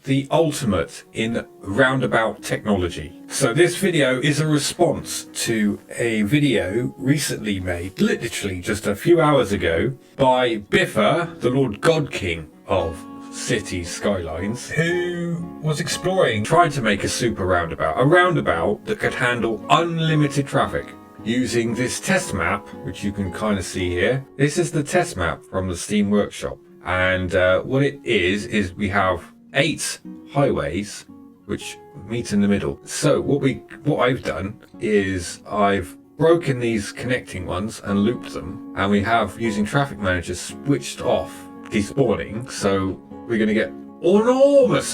the ultimate in roundabout technology. So this video is a response to a video recently made, literally just a few hours ago, by Biffa, the Lord God King of city skylines, who was exploring trying to make a super roundabout, a roundabout that could handle unlimited traffic using this test map, which you can kind of see here. This is the test map from the Steam Workshop, and what it is we have 8 highways which meet in the middle. So what I've done is I've broken these connecting ones and looped them, and we have, using traffic managers, switched off despawning, so we're going to get enormous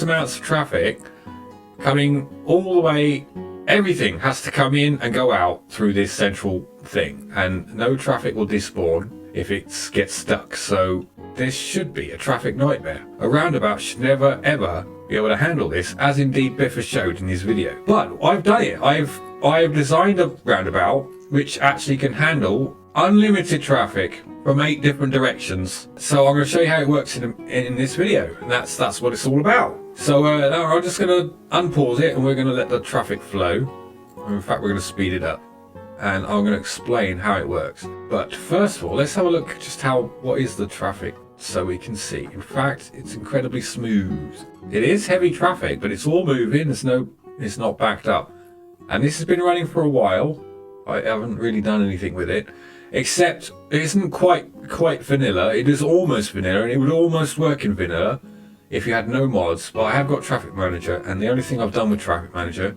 amounts of traffic coming all the way. Everything has to come in and go out through this central thing, and no traffic will despawn if it gets stuck. So this should be a traffic nightmare. A roundabout should never ever be able to handle this, as indeed Biffa showed in his video. But I've done it. I've designed a roundabout which actually can handle unlimited traffic from 8 different directions. So I'm going to show you how it works in this video, and that's what it's all about. So now I'm just going to unpause it, and we're going to let the traffic flow. In fact, we're going to speed it up, and I'm going to explain how it works. But first of all, let's have a look at just what is the traffic, so we can see. In fact, it's incredibly smooth. It is heavy traffic, but it's all moving. It's not backed up, and this has been running for a while. I haven't really done anything with it, except it isn't quite vanilla. It is almost vanilla, and it would almost work in vanilla if you had no mods. But I have got Traffic Manager, and the only thing I've done with Traffic Manager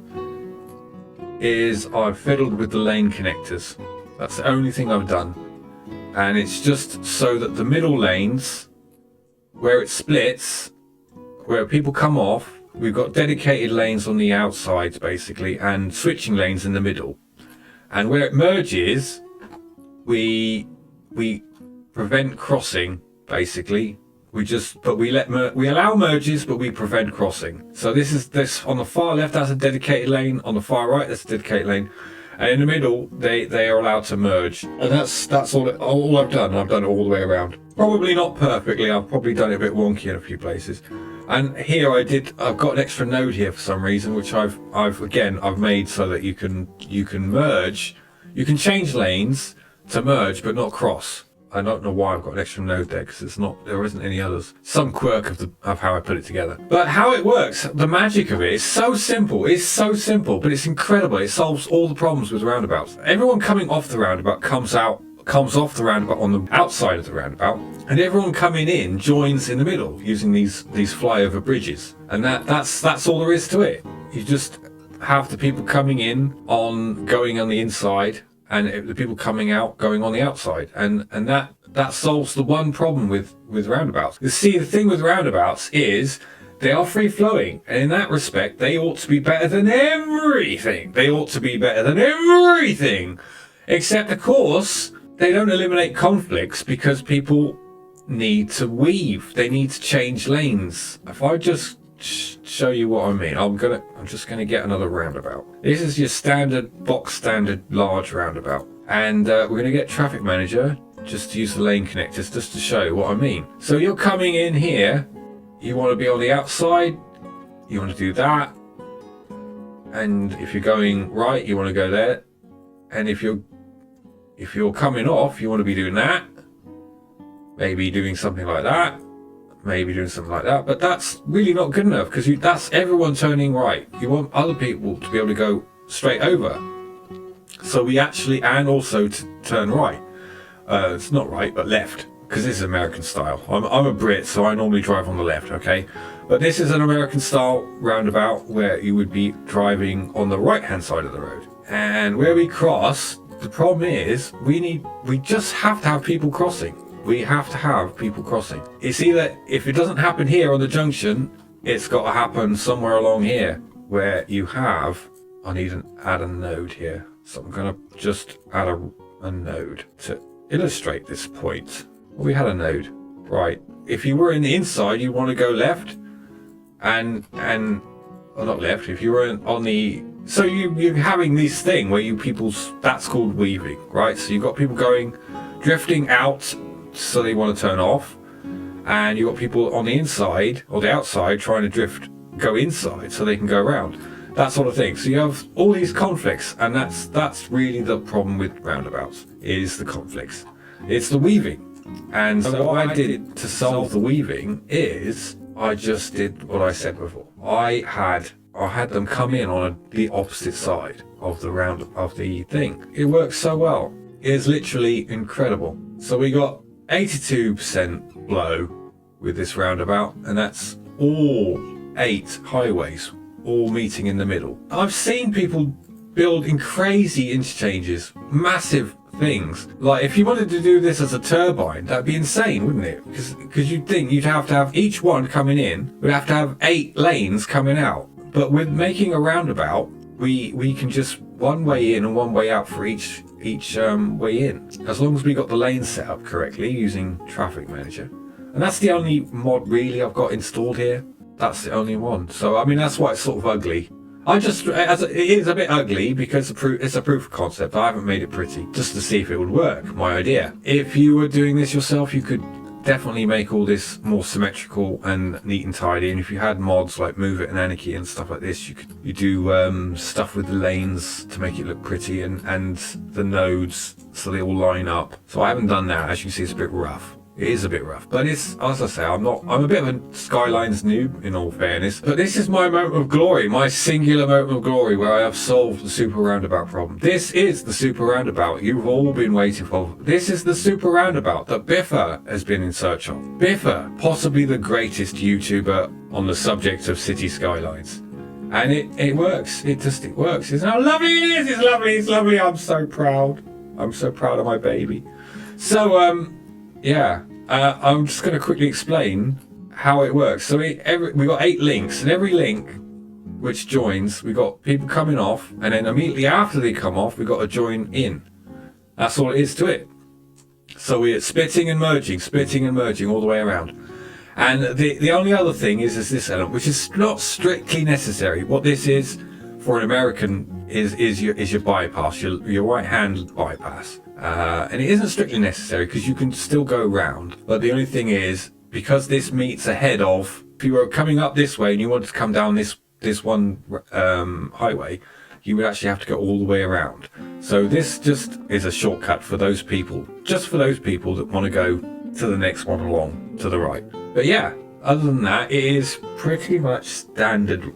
is I've fiddled with the lane connectors. That's the only thing I've done, and it's just so that the middle lanes, where it splits, where people come off, we've got dedicated lanes on the outsides basically, and switching lanes in the middle. And where it merges, we prevent crossing basically. We allow merges, but we prevent crossing. So this on the far left, that's a dedicated lane. On the far right, that's a dedicated lane, and in the middle, they are allowed to merge. And that's all I've done. I've done it all the way around. Probably not perfectly. I've probably done it a bit wonky in a few places. And here I've got an extra node here for some reason, which I've made so that you can merge. You can change lanes to merge, but not cross. I don't know why I've got an extra node there, because there isn't any others. Some quirk of how I put it together. But how it works, the magic of it is so simple. It's so simple, but it's incredible. It solves all the problems with roundabouts. Everyone coming off the roundabout comes off the roundabout on the outside of the roundabout, and everyone coming in joins in the middle using these flyover bridges. And that's all there is to it. You just have the people coming in going on the inside, and the people coming out going on the outside, and that solves the one problem with roundabouts. You see, the thing with roundabouts is they are free flowing, and in that respect they ought to be better than everything. Except, of course, they don't eliminate conflicts, because people need to weave. They need to change lanes. If I just show you what I mean, I'm just gonna get another roundabout. This is your standard large roundabout, and we're gonna get Traffic Manager just to use the lane connectors just to show you what I mean. So you're coming in here, you want to be on the outside, you want to do that, and if you're going right, you want to go there, and if you're coming off, you want to be doing that, maybe doing something like that, but that's really not good enough, because that's everyone turning right. You want other people to be able to go straight over. So and also to turn right. It's not right, but left, because this is American style. I'm a Brit, so I normally drive on the left, okay? But this is an American style roundabout where you would be driving on the right hand side of the road. And where we cross, the problem is we just have to have people crossing. We have to have people crossing. It's either, if it doesn't happen here on the junction, it's got to happen somewhere along here where you have, I need to add a node here. So I'm going to just add a node to illustrate this point. Well, we had a node, right? If you were in the inside, you want to go left, and not left. If you were on the, so you're having this thing where that's called weaving, right? So you've got people drifting out, so they want to turn off, and you've got people on the inside or the outside trying to go inside so they can go around. That sort of thing. So you have all these conflicts, and that's really the problem with roundabouts, is the conflicts. It's the weaving. And so what I did to solve the weaving is I just did what I said before. I had them come in on the opposite side of the thing. It works so well. It is literally incredible. So we got 82% blow with this roundabout, and that's all 8 highways all meeting in the middle. I've seen people build in crazy interchanges, massive things. Like if you wanted to do this as a turbine, that'd be insane, wouldn't it? Because you'd think you'd have to have each one coming in, we'd have to have 8 lanes coming out. But with making a roundabout, we can just one way in and one way out for each way in, as long as we got the lanes set up correctly using Traffic Manager. And that's the only mod really I've got installed here. That's the only one. So I mean, that's why it's sort of ugly. It is a bit ugly because it's a proof of concept. I haven't made it pretty, just to see if it would work, my idea. If you were doing this yourself, you could definitely make all this more symmetrical and neat and tidy. And if you had mods like Move It and Anarchy and stuff like this, you do stuff with the lanes to make it look pretty, and the nodes so they all line up. So I haven't done that. As you can see, it's a bit rough. It is a bit rough, but it's, as I say, I'm a bit of a Skylines noob in all fairness, but this is my moment of glory, my singular moment of glory where I have solved the super roundabout problem. This is the super roundabout you've all been waiting for. This is the super roundabout that Biffa has been in search of. Biffa, possibly the greatest YouTuber on the subject of city skylines. And it works. It works. It's how lovely it is. It's lovely. It's lovely. I'm so proud. I'm so proud of my baby. So, yeah, I'm just going to quickly explain how it works. So we got 8 links, and every link which joins, we got people coming off, and then immediately after they come off, we got to join in. That's all it is to it. So we're splitting and merging all the way around. And the only other thing is this element, which is not strictly necessary. What this is for an American is your bypass, your right-hand bypass. And it isn't strictly necessary because you can still go round. But the only thing is, because this meets ahead of, if you were coming up this way and you wanted to come down this one highway, you would actually have to go all the way around. So this just is a shortcut for those people, just for those people that want to go to the next one along to the right. But yeah, other than that, it is pretty much standard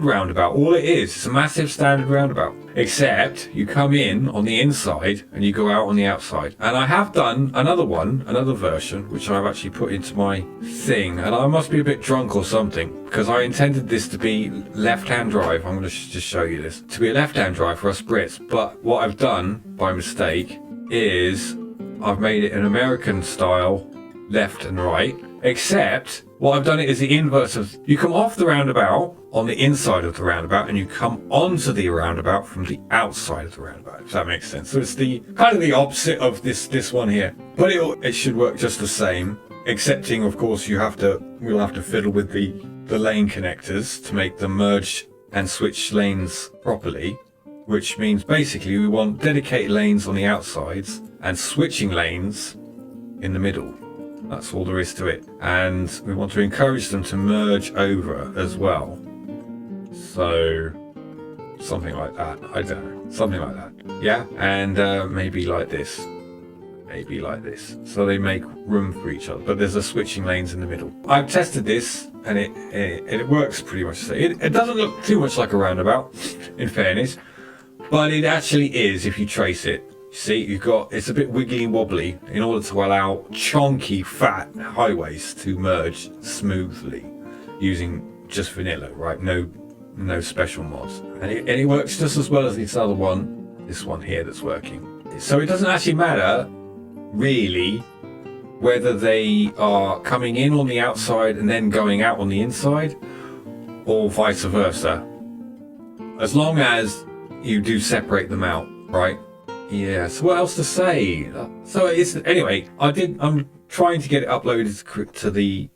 roundabout. All it is, it's a massive standard roundabout, except you come in on the inside and you go out on the outside. And I have done another version, which I've actually put into my thing, and I must be a bit drunk or something, because I intended this to be left-hand drive. I'm going to just show you this, to be a left-hand drive for us Brits. But what I've done by mistake is I've made it an American style left and right, except what I've done is the inverse of, you come off the roundabout on the inside of the roundabout and you come onto the roundabout from the outside of the roundabout, if that makes sense. So it's the kind of the opposite of this one here, but it should work just the same, excepting of course we'll have to fiddle with the lane connectors to make them merge and switch lanes properly, which means basically we want dedicated lanes on the outsides and switching lanes in the middle. That's all there is to it. And we want to encourage them to merge over as well. So something like that. I don't know. Something like that. Yeah. And maybe like this. Maybe like this. So they make room for each other. But there's a switching lanes in the middle. I've tested this and it works pretty much the same. It doesn't look too much like a roundabout, in fairness. But it actually is if you trace it. See, it's a bit wiggly and wobbly in order to allow chonky, fat highways to merge smoothly using just vanilla, right? No special mods. And it works just as well as this one here that's working. So it doesn't actually matter, really, whether they are coming in on the outside and then going out on the inside, or vice versa. As long as you do separate them out, right? Yes. What else to say? So anyway. I'm trying to get it uploaded to the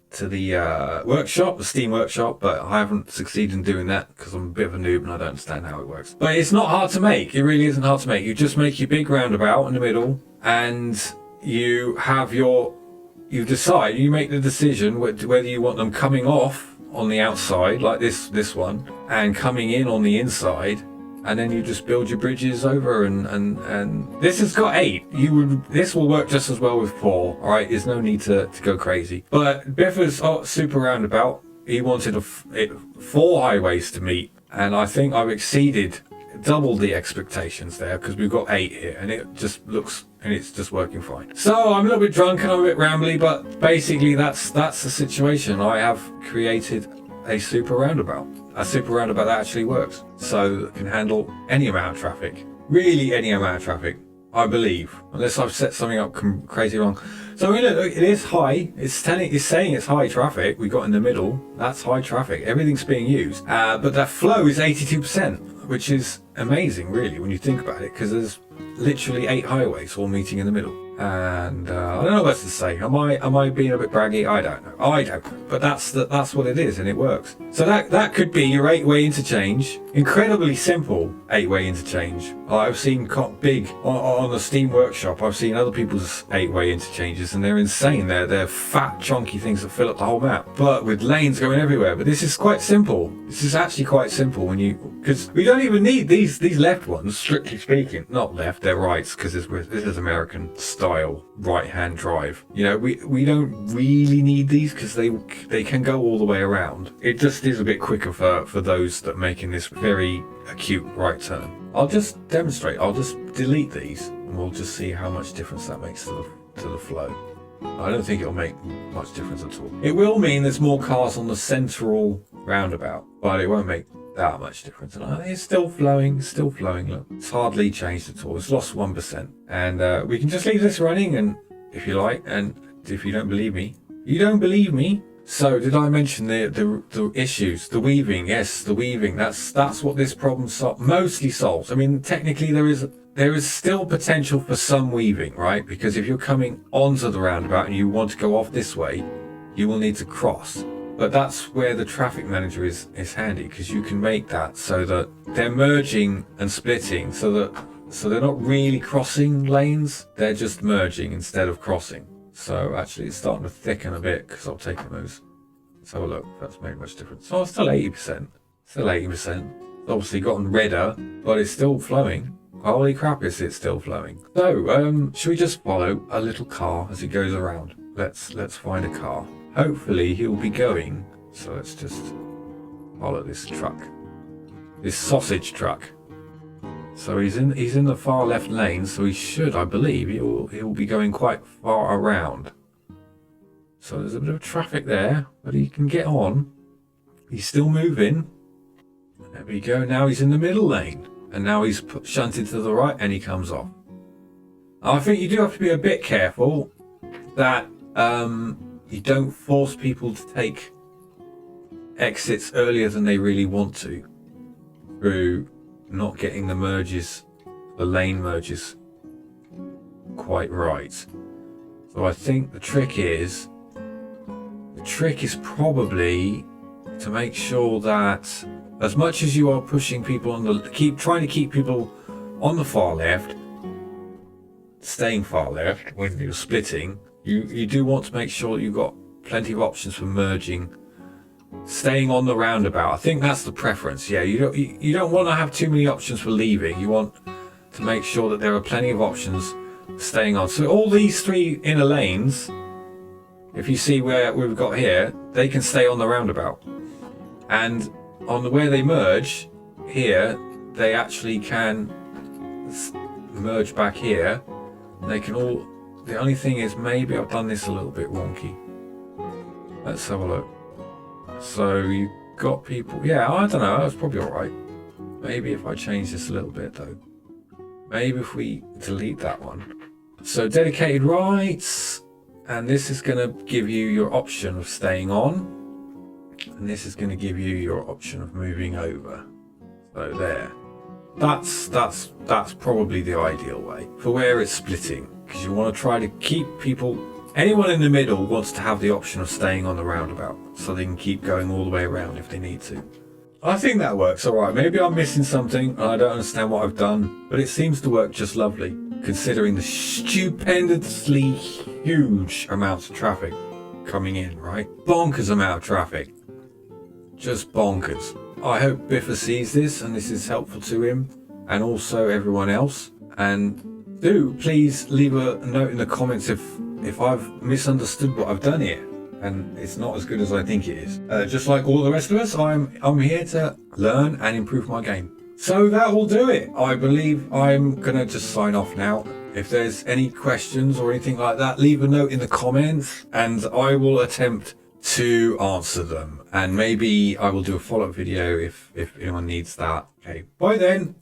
workshop, the Steam workshop, but I haven't succeeded in doing that because I'm a bit of a noob and I don't understand how it works. But it's not hard to make. It really isn't hard to make. You just make your big roundabout in the middle, and you have your you decide, you make the decision whether you want them coming off on the outside like this one and coming in on the inside, and then you just build your bridges over, and this has got 8. This will work just as well with 4. All right, there's no need to go crazy. But Biffa's super roundabout, he wanted 4 highways to meet, and I think I've exceeded double the expectations there, because we've got 8 here, and it just looks, and it's just working fine. So I'm a little bit drunk and I'm a bit rambly, but basically that's the situation. I have created a super roundabout that actually works, so it can handle any amount of traffic, really any amount of traffic, I believe, unless I've set something up crazy wrong. So look, it is high. It's saying it's high traffic. We got in the middle. That's high traffic. Everything's being used, but that flow is 82%, which is amazing, really, when you think about it, because there's literally 8 highways all meeting in the middle. And I don't know what else to say. Am I being a bit braggy? I don't know. But that's what it is, and it works. So that could be your 8-way interchange. Incredibly simple 8-way interchange. I've seen big on the Steam Workshop. I've seen other people's 8-way interchanges, and they're insane. They're fat, chunky things that fill up the whole map, but with lanes going everywhere. But this is quite simple. This is actually quite simple because we don't even need these left ones, strictly speaking. Not left, they're rights, because this is American style right-hand drive. We don't really need these because they can go all the way around. It just is a bit quicker for those that are making this very acute right turn. I'll just demonstrate. I'll just delete these, and we'll just see how much difference that makes to the flow. I don't think it'll make much difference at all. It will mean there's more cars on the central roundabout, but it won't make that much difference. And it's still flowing, look. It's hardly changed at all. It's lost 1%. And we can just leave this running, and if you like, and if you don't believe me, you don't believe me. So did I mention the issues? The weaving, yes, the weaving. That's what this problem mostly solves. I mean, technically there is still potential for some weaving, right? Because if you're coming onto the roundabout and you want to go off this way, you will need to cross. But that's where the traffic manager is handy, because you can make that so that they're merging and splitting, so they're not really crossing lanes, they're just merging instead of crossing. So actually it's starting to thicken a bit because I've taken those. Let's have a look if that's made much difference. Oh, it's still 80%. Still 80%. It's obviously gotten redder, but it's still flowing. Holy crap, is it still flowing. So, should we just follow a little car as it goes around? Let's find a car. Hopefully he'll be going. So let's just follow this truck. This sausage truck. So he's in the far left lane, so he should, I believe, he'll be going quite far around. So there's a bit of traffic there, but he can get on. He's still moving. There we go. Now he's in the middle lane, and now he's shunted to the right, and he comes off. I think you do have to be a bit careful that you don't force people to take exits earlier than they really want to through not getting the lane merges quite right. So I think the trick is probably to make sure that as much as you are pushing people trying to keep people on the far left, staying far left when you're splitting, you do want to make sure you've got plenty of options for merging, staying on the roundabout. I think that's the preference. Yeah, you don't want to have too many options for leaving. You want to make sure that there are plenty of options staying on. So all these 3 inner lanes, if you see where we've got here, they can stay on the roundabout. And on where they merge here, they actually can merge back here. They can all. The only thing is, maybe I've done this a little bit wonky. Let's have a look. So you've got people. Yeah, I don't know. That's probably all right. Maybe if I change this a little bit though. Maybe if we delete that one. So dedicated rights, and this is going to give you your option of staying on, and this is going to give you your option of moving over. So there. That's probably the ideal way for where it's splitting, because you want to try to keep people. Anyone in the middle wants to have the option of staying on the roundabout, so they can keep going all the way around if they need to. I think that works all right. Maybe I'm missing something and I don't understand what I've done, but it seems to work just lovely, considering the stupendously huge amounts of traffic coming in, right? Bonkers amount of traffic. Just bonkers. I hope Biffa sees this and this is helpful to him and also everyone else. And do please leave a note in the comments if I've misunderstood what I've done here and it's not as good as I think it is. Just like all the rest of us, I'm here to learn and improve my game. So that will do it. I believe I'm gonna just sign off now. If there's any questions or anything like that, leave a note in the comments and I will attempt to answer them. And maybe I will do a follow-up video if anyone needs that. Okay, bye then.